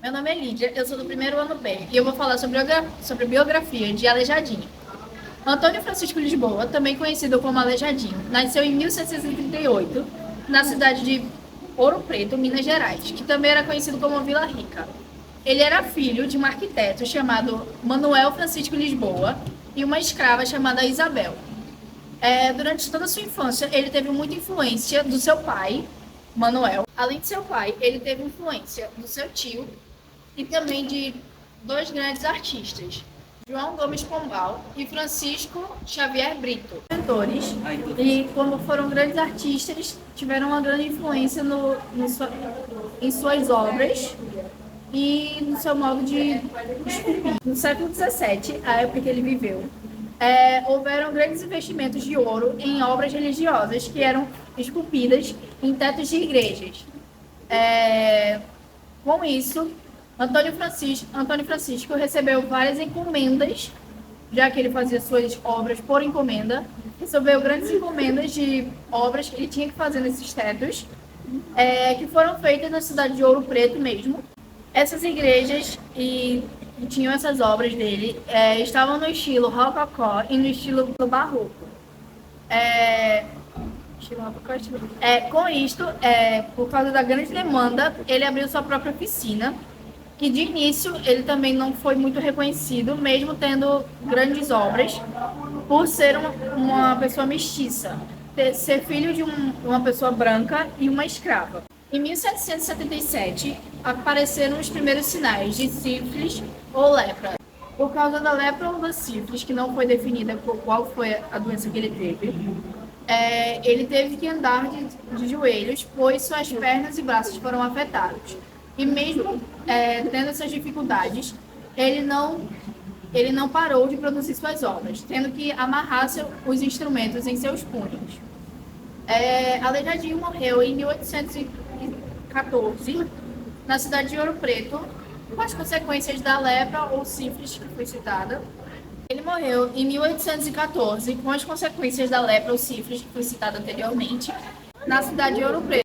Meu nome é Lídia, eu sou do primeiro ano B e eu vou falar sobre a biografia de Aleijadinho. Antônio Francisco Lisboa, também conhecido como Aleijadinho, nasceu em 1738 na cidade de Ouro Preto, Minas Gerais, que também era conhecido como Vila Rica. Ele era filho de um arquiteto chamado Manuel Francisco Lisboa e uma escrava chamada Isabel. Durante toda a sua infância, ele teve muita influência do seu pai, Manuel. Além de seu pai, ele teve influência do seu tio e também de dois grandes artistas, João Gomes Pombal e Francisco Xavier Brito. Mentores, e como foram grandes artistas, tiveram uma grande influência em suas obras e no seu modo de esculpir. No século XVII, a época que ele viveu, houveram grandes investimentos de ouro em obras religiosas que eram esculpidas em tetos de igrejas. Com isso, Antônio Francisco recebeu várias encomendas, já que ele fazia suas obras por encomenda, recebeu grandes encomendas de obras que ele tinha que fazer nesses tetos, que foram feitas na cidade de Ouro Preto mesmo. Essas igrejas que tinham essas obras dele estavam no estilo rococó e no estilo barroco. Com isto, por causa da grande demanda, ele abriu sua própria oficina, que de início ele também não foi muito reconhecido, mesmo tendo grandes obras, por ser uma pessoa mestiça, ser filho de uma pessoa branca e uma escrava. Em 1777, apareceram os primeiros sinais de sífilis ou lepra. Por causa da lepra ou da sífilis, que não foi definida qual foi a doença que ele teve, ele teve que andar de joelhos, pois suas pernas e braços foram afetados. E mesmo tendo essas dificuldades, ele não parou de produzir suas obras, tendo que amarrar os instrumentos em seus punhos. Aleijadinho morreu em 1814, na cidade de Ouro Preto, com as consequências da lepra ou sífilis que foi citada. Ele morreu em 1814, com as consequências da lepra ou sífilis que foi citada anteriormente, na cidade de Ouro Preto.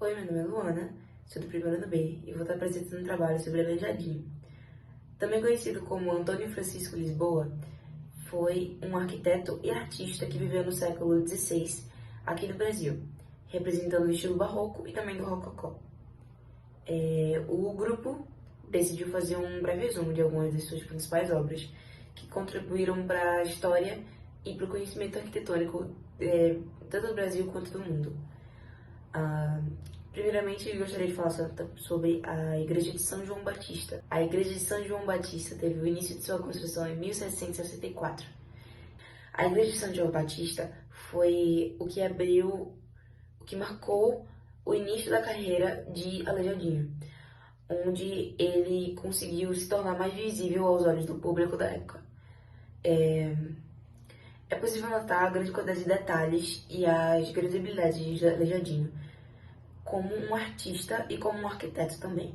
Oi, meu nome é Luana, sou do primeiro ano B e vou estar apresentando um trabalho sobre Aleijadinho. Também conhecido como Antônio Francisco Lisboa, foi um arquiteto e artista que viveu no século XVI aqui no Brasil, representando o estilo barroco e também do rococó. O grupo decidiu fazer um breve resumo de algumas de suas principais obras que contribuíram para a história e para o conhecimento arquitetônico tanto do Brasil quanto do mundo. Primeiramente, eu gostaria de falar sobre a Igreja de São João Batista. A Igreja de São João Batista teve o início de sua construção em 1764. A Igreja de São João Batista foi o que marcou o início da carreira de Aleijadinho, onde ele conseguiu se tornar mais visível aos olhos do público da época. É possível notar a grande quantidade de detalhes e as grandes habilidades de Aleijadinho, como um artista e como um arquiteto também.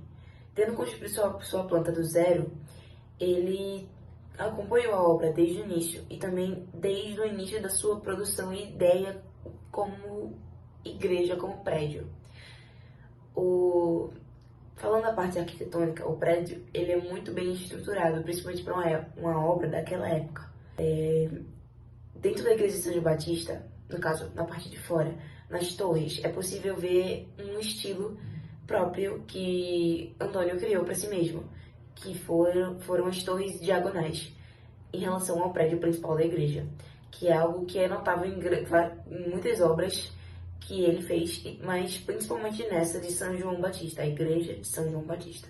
Tendo construído sua planta do zero, ele acompanhou a obra desde o início e também desde o início da sua produção e ideia como igreja, como prédio. Falando da parte arquitetônica, o prédio ele é muito bem estruturado, principalmente para uma obra daquela época. Dentro da igreja de São João Batista, no caso, na parte de fora, nas torres, é possível ver um estilo próprio que Antônio criou para si mesmo, que foram as torres diagonais, em relação ao prédio principal da igreja, que é algo que é notável em muitas obras que ele fez, mas principalmente nessa de São João Batista, a igreja de São João Batista.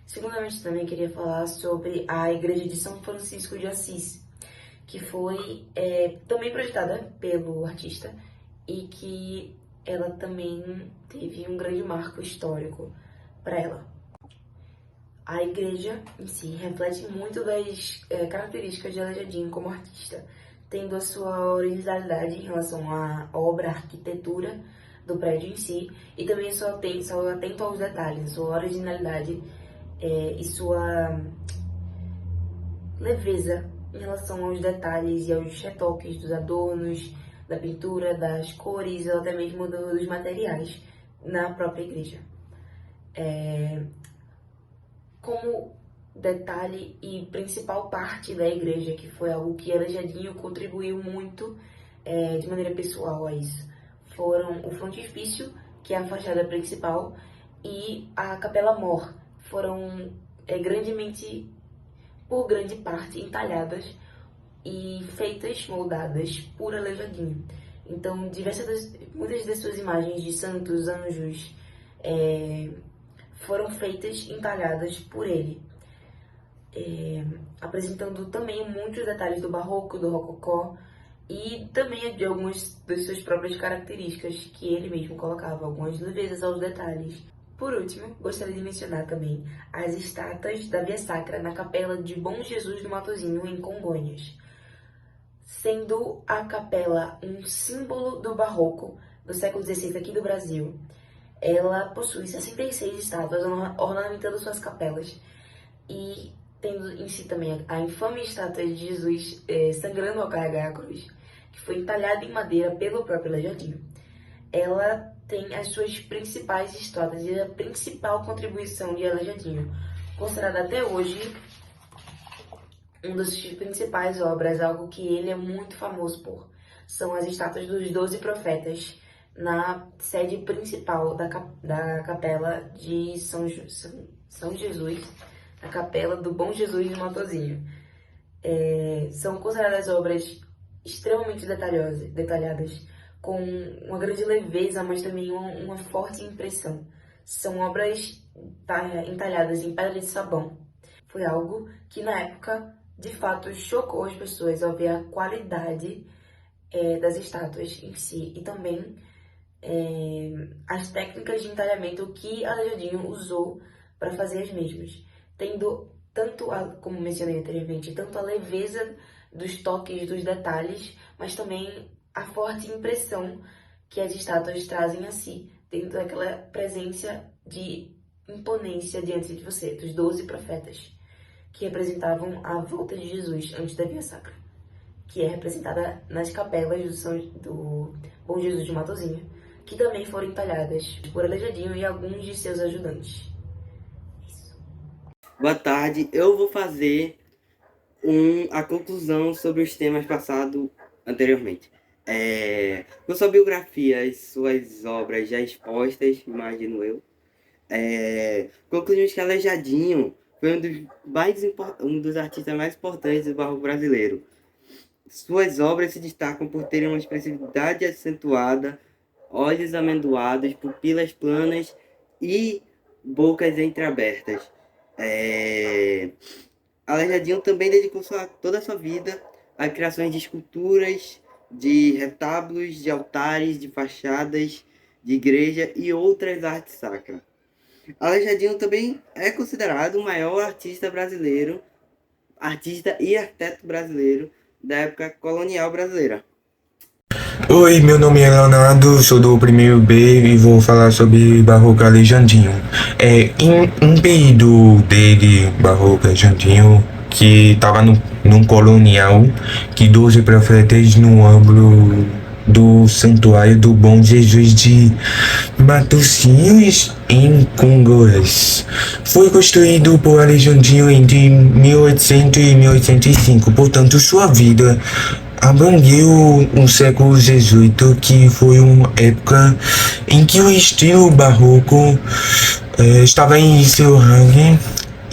Segundamente, também queria falar sobre a igreja de São Francisco de Assis, que foi também projetada pelo artista e que ela também teve um grande marco histórico para ela. A igreja em si reflete muito das características de Aleijadinho como artista, tendo a sua originalidade em relação à obra, à arquitetura do prédio em si, e também só atento aos detalhes, sua originalidade e sua leveza em relação aos detalhes e aos retoques dos adornos, da pintura, das cores ou até mesmo dos materiais na própria igreja. Como detalhe e principal parte da igreja, que foi algo que Aleijadinho contribuiu muito de maneira pessoal a isso. Foram o frontispício, que é a fachada principal, e a Capela Mor. Foram grandemente, por grande parte, entalhadas e feitas, moldadas por Aleijadinho. Então, muitas das suas imagens de santos, anjos, foram feitas, entalhadas por ele, apresentando também muitos detalhes do barroco, do rococó e também de algumas das suas próprias características que ele mesmo colocava, algumas levezas aos detalhes. Por último, gostaria de mencionar também as estátuas da Via Sacra na Capela de Bom Jesus do Matozinho, em Congonhas. Sendo a capela um símbolo do barroco do século XVI aqui do Brasil, ela possui 66 estátuas ornamentando suas capelas e tendo em si também a infame estátua de Jesus sangrando ao carregar a cruz, que foi entalhada em madeira pelo próprio Aleijadinho. Ela tem as suas principais estátuas e a principal contribuição de Aleijadinho, considerada até hoje uma das suas principais obras, algo que ele é muito famoso por. São as estátuas dos 12 profetas na sede principal da capela de São Jesus, na capela do Bom Jesus de Matozinho. São consideradas obras extremamente detalhadas, com uma grande leveza, mas também uma forte impressão. São obras entalhadas em pedra de sabão. Foi algo que na época, de fato, chocou as pessoas ao ver a qualidade das estátuas em si e também as técnicas de entalhamento que Aleijadinho usou para fazer as mesmas, tendo tanto, como mencionei anteriormente, tanto a leveza dos toques, dos detalhes, mas também a forte impressão que as estátuas trazem a si, dentro daquela presença de imponência diante de você, dos 12 profetas, que representavam a volta de Jesus antes da Via Sacra, que é representada nas capelas do Bom Jesus de Matozinho, que também foram entalhadas por Aleijadinho e alguns de seus ajudantes. Isso. Boa tarde, eu vou fazer a conclusão sobre os temas passados anteriormente. Com sua biografia e suas obras já expostas, imagino eu, concluímos que Aleijadinho foi um dos artistas mais importantes do barroco brasileiro. Suas obras se destacam por terem uma expressividade acentuada, olhos amendoados, pupilas planas e bocas entreabertas. Aleijadinho também dedicou toda a sua vida a criações de esculturas, de retábulos, de altares, de fachadas, de igreja e outras artes sacras. Aleijadinho também é considerado o maior artista e arquiteto brasileiro da época colonial brasileira. Oi, meu nome é Leonardo, sou do primeiro B e vou falar sobre Barroco Aleijadinho. Em um período dele, Barroco Aleijadinho, que estava num colonial, que 12 profetas no âmbito do Santuário do Bom Jesus de Matozinhos, em Congonhas. Foi construído por Aleijadinho entre 1800 e 1805, portanto sua vida abrangeu um século XVIII, que foi uma época em que o estilo barroco estava em seu range,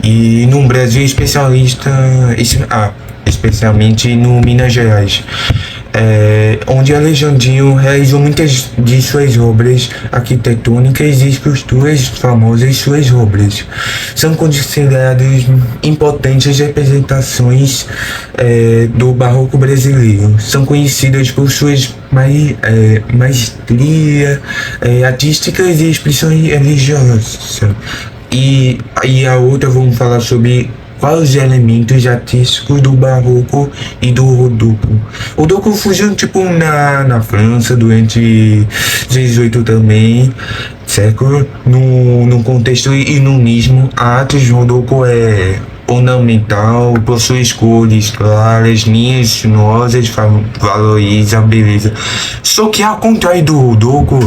e no Brasil especialmente no Minas Gerais, onde Aleijadinho realizou muitas de suas obras arquitetônicas e esculturas famosas. Suas obras são consideradas importantes representações do barroco brasileiro. São conhecidas por suas maestria artísticas e expressões religiosas. E a outra, vamos falar sobre quais os elementos artísticos do barroco e do rodoco. O rodoco surgiu na França durante 18 também, século, no contexto iluminismo. A arte rodoco ornamental, possui cores claras, linhas sinuosas, valoriza a beleza. Só que ao contrário do Rococó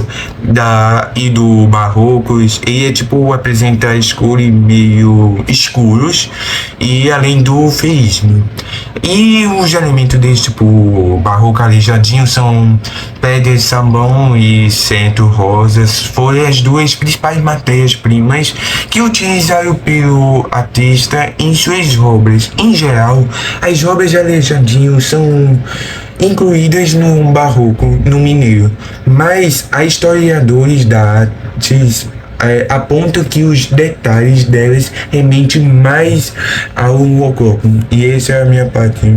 e do Barrocos, ele apresenta as cores meio escuros e além do feísmo. E os elementos desse barroco aleijadinho são pedras, sabão e centro rosas. Foram as duas principais matérias-primas que utilizaram pelo artista em suas obras. Em geral, as obras de Aleijadinho são incluídas no barroco, no mineiro, mas há historiadores da arte apontam que os detalhes delas remetem mais ao rococó. E essa é a minha parte.